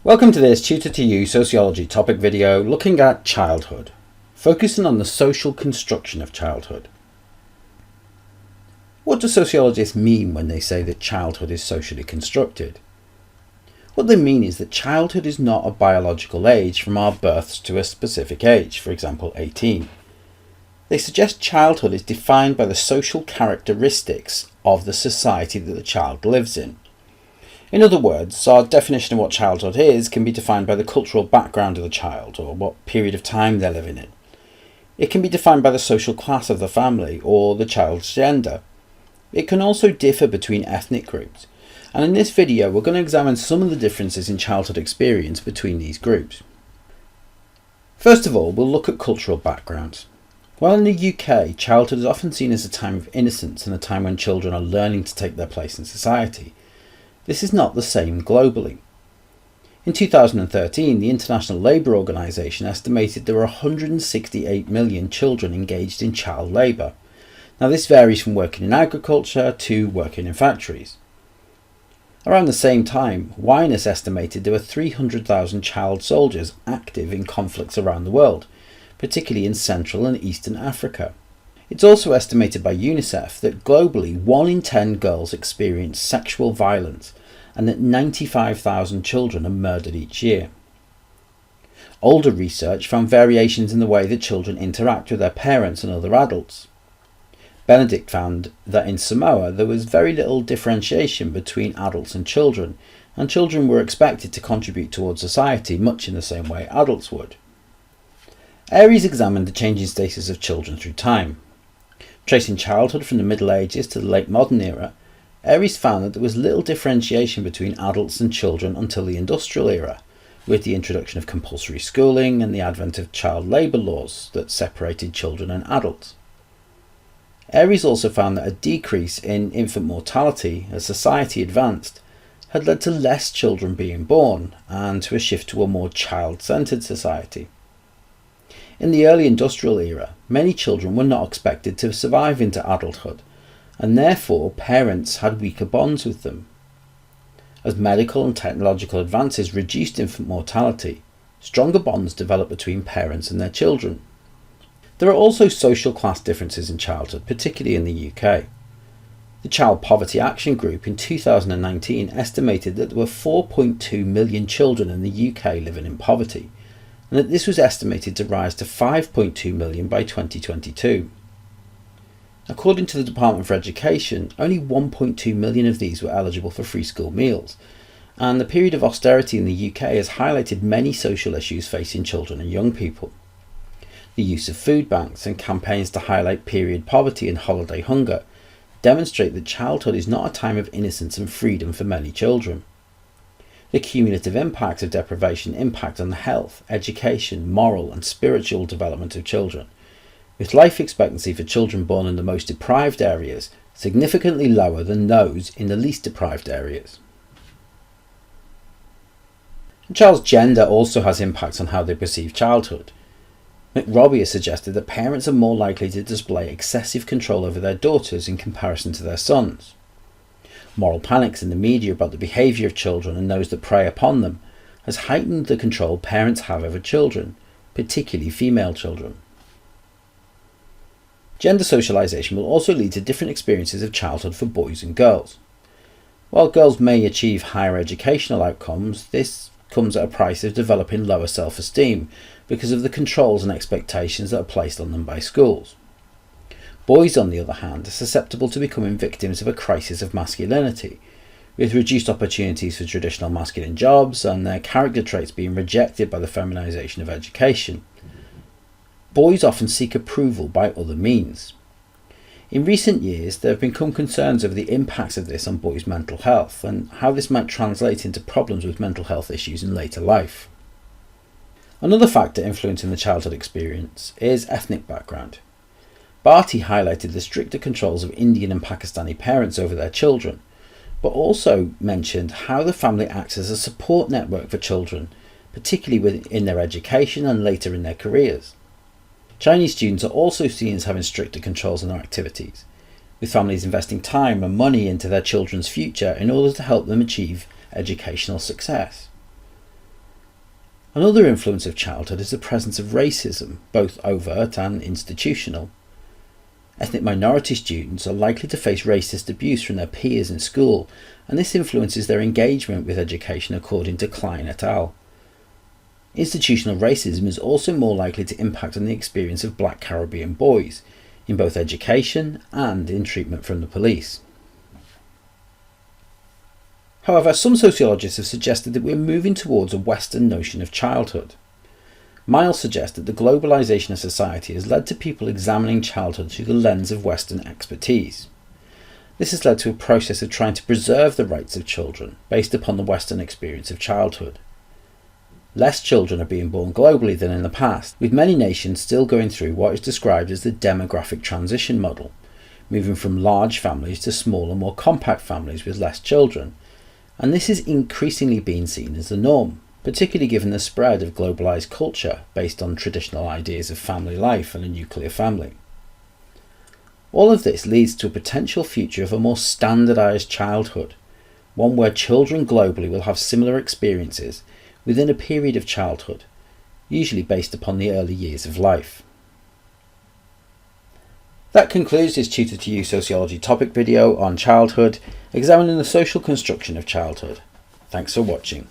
Welcome to this Tutor to You Sociology topic video looking at childhood, focusing on the social construction of childhood. What do sociologists mean when they say that childhood is socially constructed? What they mean is that childhood is not a biological age from our births to a specific age, for example 18. They suggest childhood is defined by the social characteristics of the society that the child lives in. In other words, our definition of what childhood is can be defined by the cultural background of the child or what period of time they're living in. It can be defined by the social class of the family or the child's gender. It can also differ between ethnic groups, and in this video we're going to examine some of the differences in childhood experience between these groups. First of all, we'll look at cultural backgrounds. While in the UK, childhood is often seen as a time of innocence and a time when children are learning to take their place in society, this is not the same globally. In 2013, the International Labour Organization estimated there were 168 million children engaged in child labour. Now this varies from working in agriculture to working in factories. Around the same time, Westernised estimated there were 300,000 child soldiers active in conflicts around the world, particularly in Central and Eastern Africa. It's also estimated by UNICEF that globally 1 in 10 girls experience sexual violence and that 95,000 children are murdered each year. Older research found variations in the way that children interact with their parents and other adults. Benedict found that in Samoa there was very little differentiation between adults and children were expected to contribute towards society much in the same way adults would. Aries examined the changing status of children through time. Tracing childhood from the Middle Ages to the late modern era, Aries found that there was little differentiation between adults and children until the industrial era, with the introduction of compulsory schooling and the advent of child labour laws that separated children and adults. Aries also found that a decrease in infant mortality as society advanced had led to less children being born and to a shift to a more child-centred society. In the early industrial era, many children were not expected to survive into adulthood, and therefore parents had weaker bonds with them. As medical and technological advances reduced infant mortality, stronger bonds developed between parents and their children. There are also social class differences in childhood, particularly in the UK. The Child Poverty Action Group in 2019 estimated that there were 4.2 million children in the UK living in poverty, and that this was estimated to rise to 5.2 million by 2022. According to the Department for Education, only 1.2 million of these were eligible for free school meals, and the period of austerity in the UK has highlighted many social issues facing children and young people. The use of food banks and campaigns to highlight period poverty and holiday hunger demonstrate that childhood is not a time of innocence and freedom for many children. The cumulative impacts of deprivation impact on the health, education, moral and spiritual development of children, with life expectancy for children born in the most deprived areas significantly lower than those in the least deprived areas. A child's gender also has impacts on how they perceive childhood. McRobbie has suggested that parents are more likely to display excessive control over their daughters in comparison to their sons. Moral panics in the media about the behaviour of children and those that prey upon them has heightened the control parents have over children, particularly female children. Gender socialisation will also lead to different experiences of childhood for boys and girls. While girls may achieve higher educational outcomes, this comes at a price of developing lower self-esteem because of the controls and expectations that are placed on them by schools. Boys, on the other hand, are susceptible to becoming victims of a crisis of masculinity, with reduced opportunities for traditional masculine jobs and their character traits being rejected by the feminisation of education. Boys often seek approval by other means. In recent years, there have become concerns over the impacts of this on boys' mental health and how this might translate into problems with mental health issues in later life. Another factor influencing the childhood experience is ethnic background. Bharti highlighted the stricter controls of Indian and Pakistani parents over their children, but also mentioned how the family acts as a support network for children, particularly within their education and later in their careers. Chinese students are also seen as having stricter controls on their activities, with families investing time and money into their children's future in order to help them achieve educational success. Another influence of childhood is the presence of racism, both overt and institutional. Ethnic minority students are likely to face racist abuse from their peers in school, and this influences their engagement with education according to Klein et al. Institutional racism is also more likely to impact on the experience of Black Caribbean boys, in both education and in treatment from the police. However, some sociologists have suggested that we're moving towards a Western notion of childhood. Miles suggests that the globalisation of society has led to people examining childhood through the lens of Western expertise. This has led to a process of trying to preserve the rights of children based upon the Western experience of childhood. Less children are being born globally than in the past, with many nations still going through what is described as the demographic transition model, moving from large families to smaller, more compact families with less children, and this is increasingly being seen as the norm, particularly given the spread of globalised culture based on traditional ideas of family life and a nuclear family. All of this leads to a potential future of a more standardised childhood, one where children globally will have similar experiences within a period of childhood, usually based upon the early years of life. That concludes this Tutor to You Sociology topic video on childhood, examining the social construction of childhood. Thanks for watching.